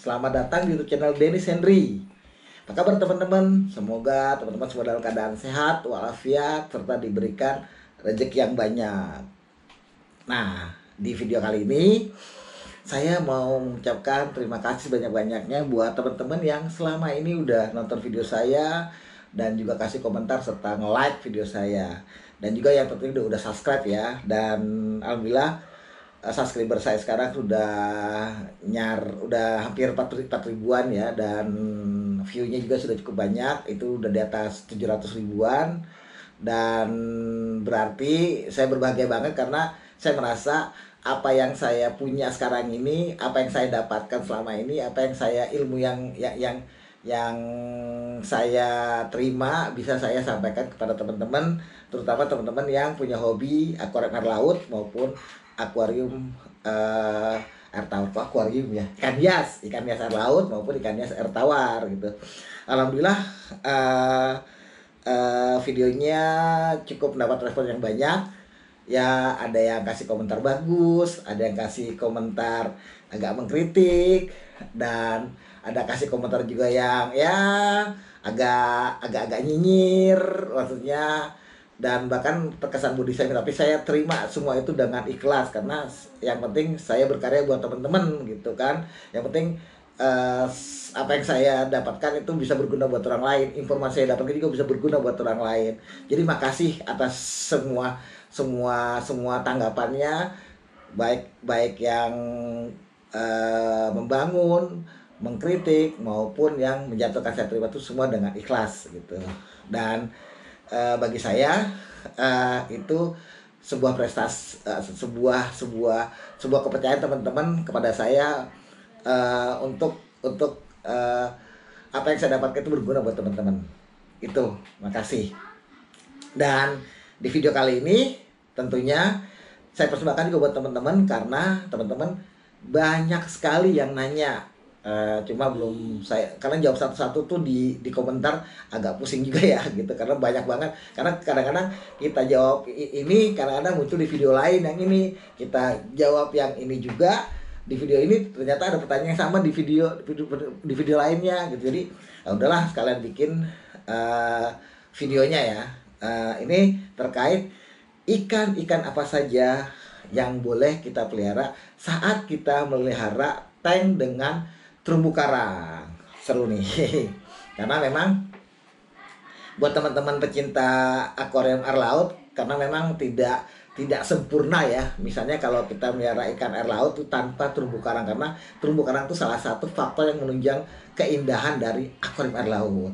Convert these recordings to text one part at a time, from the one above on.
Selamat datang di YouTube channel Dennis Henry. Apa kabar teman-teman? Semoga teman-teman semua dalam keadaan sehat, walafiat, serta diberikan rezeki yang banyak. Nah, di video kali ini saya mau mengucapkan terima kasih banyak-banyaknya buat teman-teman yang selama ini udah nonton video saya dan juga kasih komentar serta nge-like video saya. Dan juga yang penting udah subscribe ya. Dan alhamdulillah subscriber saya sekarang udah hampir 4 ribuan ya, dan view-nya juga sudah cukup banyak, itu udah di atas 700 ribuan. Dan berarti saya berbahagia banget karena saya merasa apa yang saya punya sekarang ini, apa yang saya dapatkan selama ini, apa yang saya ilmu yang saya terima bisa saya sampaikan kepada teman-teman, terutama teman-teman yang punya hobi akuarium air laut maupun akuarium air tawar. Akuarium ya, ikan hias air laut maupun ikan hias air tawar gitu. Alhamdulillah videonya cukup mendapat respon yang banyak ya. Ada yang kasih komentar bagus, ada yang kasih komentar agak mengkritik, dan ada kasih komentar juga yang ya agak nyinyir maksudnya, dan bahkan terkesan body shaming. Tapi saya terima semua itu dengan ikhlas karena yang penting saya berkarya buat teman-teman gitu kan. Yang penting apa yang saya dapatkan itu bisa berguna buat orang lain, informasi saya dapatkan juga bisa berguna buat orang lain. Jadi makasih atas semua tanggapannya, baik yang membangun, mengkritik maupun yang menjatuhkan. Saya terima itu semua dengan ikhlas gitu. Dan bagi saya itu sebuah prestasi, sebuah kepercayaan teman-teman kepada saya, untuk apa yang saya dapatkan itu berguna buat teman-teman. Itu, makasih. Dan di video kali ini tentunya saya persembahkan juga buat teman-teman karena teman-teman banyak sekali yang nanya. Cuma belum saya, karena jawab satu-satu tuh di komentar agak pusing juga ya gitu, karena banyak banget. Karena kadang-kadang kita jawab ini, kadang-kadang muncul di video lain yang ini, kita jawab yang ini juga di video ini, ternyata ada pertanyaan yang sama di video lainnya gitu. Jadi udahlah sekalian bikin videonya ya. Ini terkait ikan apa saja yang boleh kita pelihara saat kita melihara tank dengan terumbu karang. Seru nih. Karena memang buat teman-teman pecinta akuarium air laut, karena memang tidak sempurna ya. Misalnya kalau kita melihara ikan air laut itu tanpa terumbu karang, karena terumbu karang itu salah satu faktor yang menunjang keindahan dari akuarium air laut.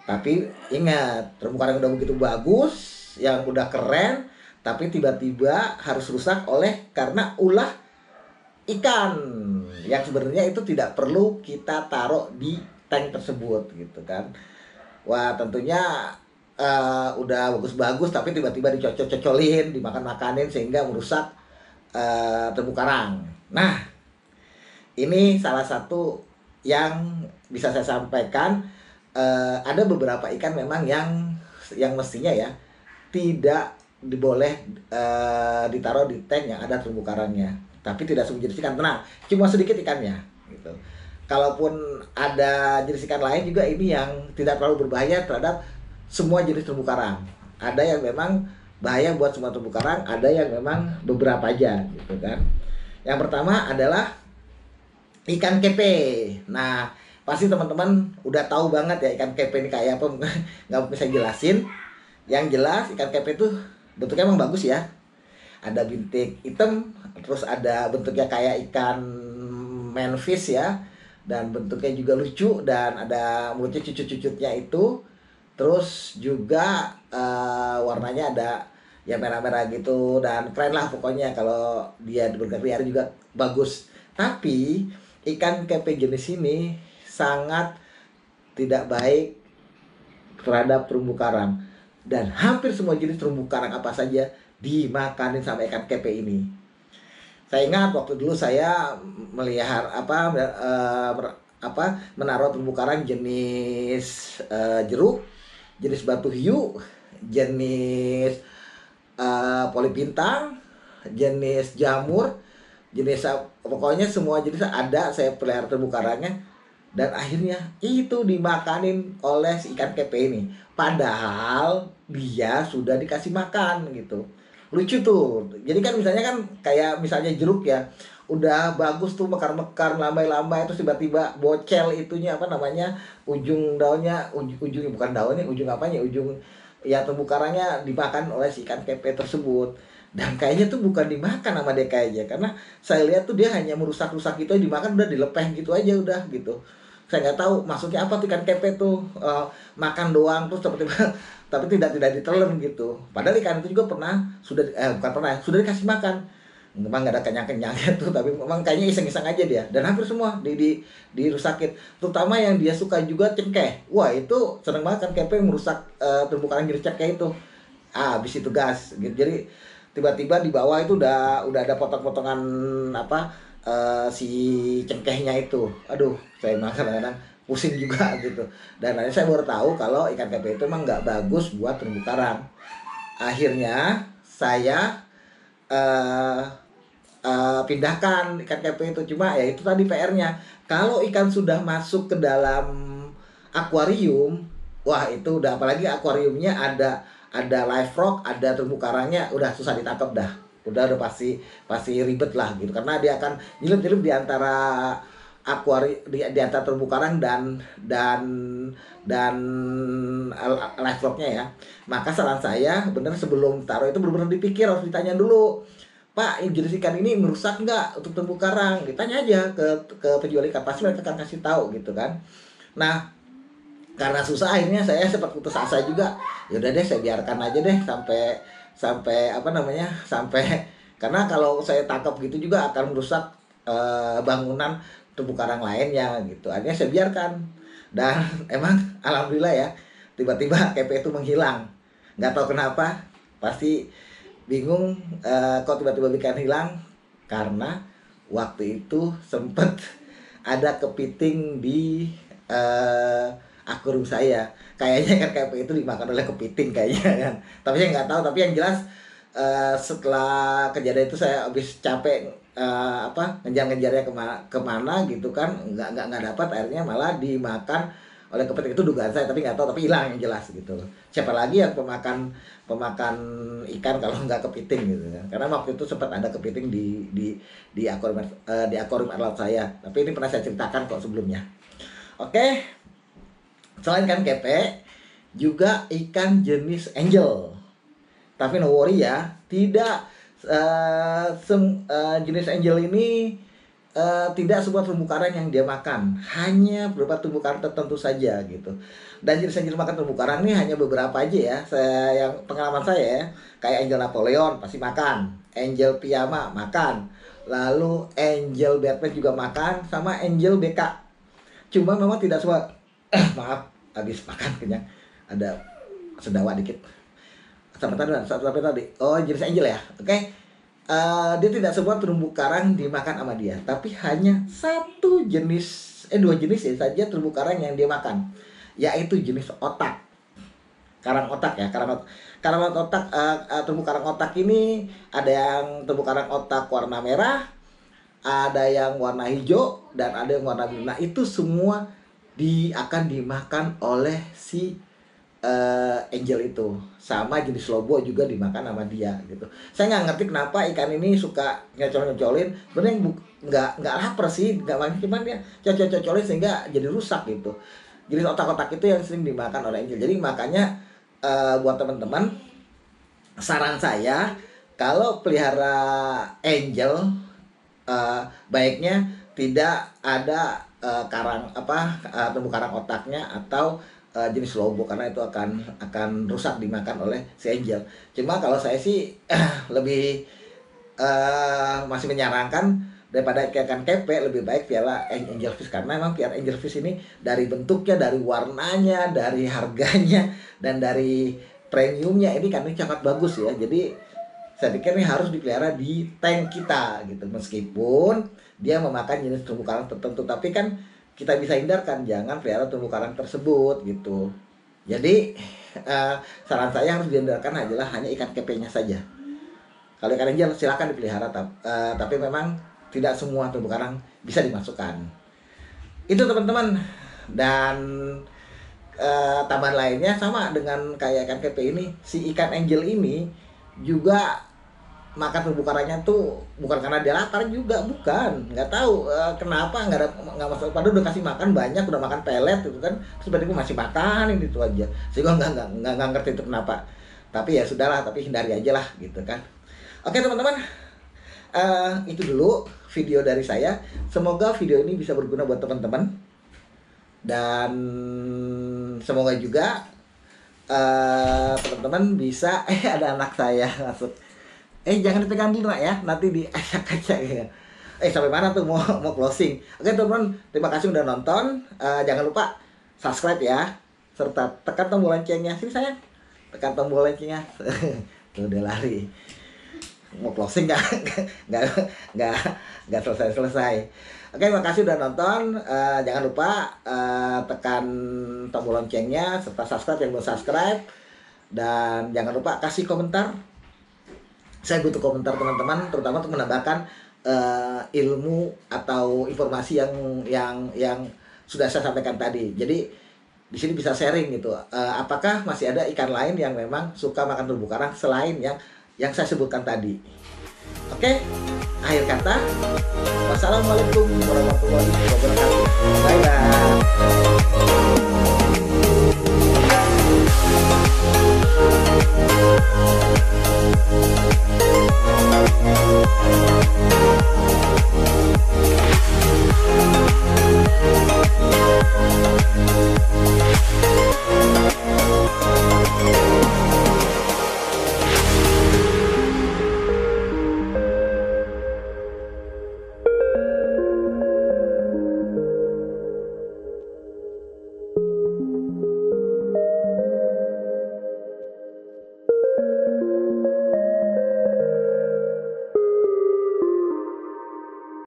Tapi ingat, terumbu karang udah begitu bagus, yang udah keren, tapi tiba-tiba harus rusak karena ulah ikan yang sebenarnya itu tidak perlu kita taruh di tank tersebut gitu kan. Wah, tentunya udah bagus-bagus tapi tiba-tiba dicocol-cocolin, dimakan-makanin sehingga merusak terumbu karang. Nah, ini salah satu yang bisa saya sampaikan. Ada beberapa ikan memang yang mestinya ya tidak boleh ditaruh di tank yang ada terumbu karangnya. Tapi tidak semua jenis ikan, tenang, cuma sedikit ikannya gitu. Kalaupun ada jenis ikan lain juga, ini yang tidak terlalu berbahaya terhadap semua jenis terumbu karang. Ada yang memang bahaya buat semua terumbu karang, ada yang memang beberapa aja gitu kan. Yang pertama adalah ikan kepe. Nah, pasti teman-teman udah tahu banget ya ikan kepe ini kayak apa, nggak bisa jelasin. Yang jelas ikan kepe itu bentuknya emang bagus ya. Ada bintik hitam, terus ada bentuknya kayak ikan manfish ya, dan bentuknya juga lucu, dan ada mulutnya cucut-cucutnya itu. Terus juga warnanya ada ya merah-merah gitu, dan keren lah pokoknya. Kalau dia berkeliaran juga bagus. Tapi ikan kepe jenis ini sangat tidak baik terhadap terumbu karang, dan hampir semua jenis terumbu karang apa saja dimakanin sama ikan kepe ini. Saya ingat waktu dulu saya melihara menaruh terumbu karang jenis jeruk, jenis batu hiu, jenis poli bintang, jenis jamur, jenis pokoknya semua jenis ada saya pelihara terumbu karangnya, dan akhirnya itu dimakanin oleh si ikan kepe ini. Padahal dia sudah dikasih makan gitu. Lucu tuh. Jadi kan misalnya kan kayak misalnya jeruk ya, udah bagus tuh mekar-mekar lambai-lambai, terus tiba-tiba bocel itunya apa namanya, ujung daunnya, ujungnya bukan daunnya, ujung apanya, ujung ya terumbu karangnya dimakan oleh si ikan kepe tersebut. Dan kayaknya tuh bukan dimakan sama dia kayaknya, karena saya lihat tuh dia hanya merusak-rusak gitu, dimakan udah dilepeh gitu aja udah gitu. Saya nggak tahu maksudnya apa tuh ikan kepe tuh, makan doang terus tiba-tiba tapi tidak ditelan gitu. Padahal ikan itu juga pernah sudah bukan pernah sudah dikasih makan, memang nggak ada kenyang-kenyangnya tuh, tapi memang kayaknya iseng-iseng aja dia, dan hampir semua dirusakin, terutama yang dia suka juga cengkeh. Wah itu seneng banget kan kepe merusak terumbu karang jenis cengkeh itu. Habis itu gas gitu. Jadi tiba-tiba di bawah itu udah ada potong-potongan apa, si cengkehnya itu. Aduh, saya emang kadang-kadang pusing juga gitu. Dan akhirnya saya baru tahu kalau ikan kepe itu emang nggak bagus buat terumbu karang. Akhirnya saya eh, pindahkan ikan kepe itu. Cuma ya itu tadi PR-nya. Kalau ikan sudah masuk ke dalam akuarium, wah itu udah, apalagi akuariumnya ada live rock, ada terumbu karangnya, udah susah ditangkap dah. Udah pasti pasti ribet lah gitu, karena dia akan nyelip-nyelip di antara di antara terumbu karang dan live rocknya ya. Maka saran saya bener, sebelum taruh itu benar-benar dipikir, harus ditanya dulu, Pak, jenis ikan ini merusak nggak untuk terumbu karang? Ditanya aja ke penjual ikan, pasti mereka akan kasih tahu gitu kan. Nah, karena susah akhirnya saya sempat putus asa juga. Ya udah deh, saya biarkan aja deh sampai sampai apa namanya, sampai karena kalau saya tangkap gitu juga akan merusak bangunan terumbu karang lainnya gitu. Akhirnya saya biarkan, dan emang alhamdulillah ya, tiba-tiba kepe itu menghilang. Nggak tahu kenapa, pasti bingung, kok tiba-tiba ikan hilang. Karena waktu itu sempet ada kepiting di akuarium saya. Kayaknya kan KP itu dimakan oleh kepiting kayaknya kan. Tapi saya nggak tahu. Tapi yang jelas setelah kejadian itu saya habis capek, apa, ngejar-ngejarnya kemana gitu kan, nggak dapat, akhirnya malah dimakan oleh kepiting. Itu dugaan saya, tapi nggak tahu, tapi hilang yang jelas gitu. Siapa lagi yang pemakan pemakan ikan kalau nggak kepiting gitu kan. Karena waktu itu sempat ada kepiting di akuarium, di akuarium air laut saya. Tapi ini pernah saya ceritakan kok sebelumnya. Oke, selain ikan kepe, juga ikan jenis angel. Tapi no worry ya, tidak jenis angel ini tidak semua terumbu karang yang dia makan, hanya beberapa terumbu karang tertentu saja gitu. Dan jenis angel makan terumbu karang ini hanya beberapa aja ya. Yang pengalaman saya ya, kayak angel Napoleon pasti makan, angel Piyama makan, lalu angel Batman juga makan, sama angel BK. Cuma memang tidak semua maaf, habis makan kenyang, ada sendawa dikit. Sampai tadi, oh jenis angel ya, oke. Dia tidak semua terumbu karang dimakan sama dia, tapi hanya dua jenis ya saja terumbu karang yang dia makan, yaitu jenis otak, karang otak ya, karang otak. Terumbu karang otak ini ada yang terumbu karang otak warna merah, ada yang warna hijau, dan ada yang warna biru. Nah itu semua akan dimakan oleh si angel itu. Sama jenis lobo juga dimakan sama dia gitu. Saya nggak ngerti kenapa ikan ini suka nyocol-nyocolin. Sebenarnya nggak lapar sih, nggak makan, cuman dia cocol-cocolin sehingga jadi rusak gitu. Jenis otak-otak itu yang sering dimakan oleh angel. Jadi makanya buat teman-teman, saran saya kalau pelihara angel, baiknya tidak ada terumbu karang otaknya atau jenis lobo, karena itu akan rusak dimakan oleh si angel. Cuma kalau saya sih lebih masih menyarankan daripada ikan kepe, lebih baik piara angel fish, karena memang piara angel fish ini dari bentuknya, dari warnanya, dari harganya, dan dari premiumnya ini kan sangat bagus ya. Jadi saya pikir ini harus dipelihara di tank kita gitu, meskipun dia memakan jenis terumbu karang tertentu, tapi kan kita bisa hindarkan, jangan pelihara terumbu karang tersebut gitu. Jadi saran saya harus dihindarkan adalah hanya ikan kepenya saja. Kalau ikan angel silakan dipelihara, tapi memang tidak semua terumbu karang bisa dimasukkan. Itu teman-teman. Dan tambahan lainnya sama dengan kayak ikan kepe ini, si ikan angel ini juga makan terumbu karangnya tuh bukan karena dia lapar juga, bukan, nggak tahu kenapa nggak masuk, padahal udah kasih makan banyak, udah makan pelet gitu kan, sebenarnya masih makan ini itu aja, sehingga nggak ngerti itu kenapa. Tapi ya sudahlah, tapi hindari aja lah gitu kan. Oke teman-teman, itu dulu video dari saya. Semoga video ini bisa berguna buat teman-teman, dan semoga juga teman-teman bisa ada anak saya masuk. Jangan dipegang dulu nak ya, nanti diacak-acak ya. Sampai mana tuh mau closing. Oke teman-teman, terima kasih udah nonton. Jangan lupa subscribe ya, serta tekan tombol loncengnya. Sini sayang, tekan tombol loncengnya. Tuh udah lari. Mau closing nggak selesai. Oke, terima kasih udah nonton. Jangan lupa tekan tombol loncengnya serta subscribe yang belum subscribe, dan jangan lupa kasih komentar. Saya butuh komentar teman-teman, terutama untuk menambahkan ilmu atau informasi yang sudah saya sampaikan tadi. Jadi di sini bisa sharing gitu. Apakah masih ada ikan lain yang memang suka makan terumbu karang selain yang saya sebutkan tadi? Oke, akhir kata, wassalamualaikum warahmatullahi wabarakatuh. Bye bye.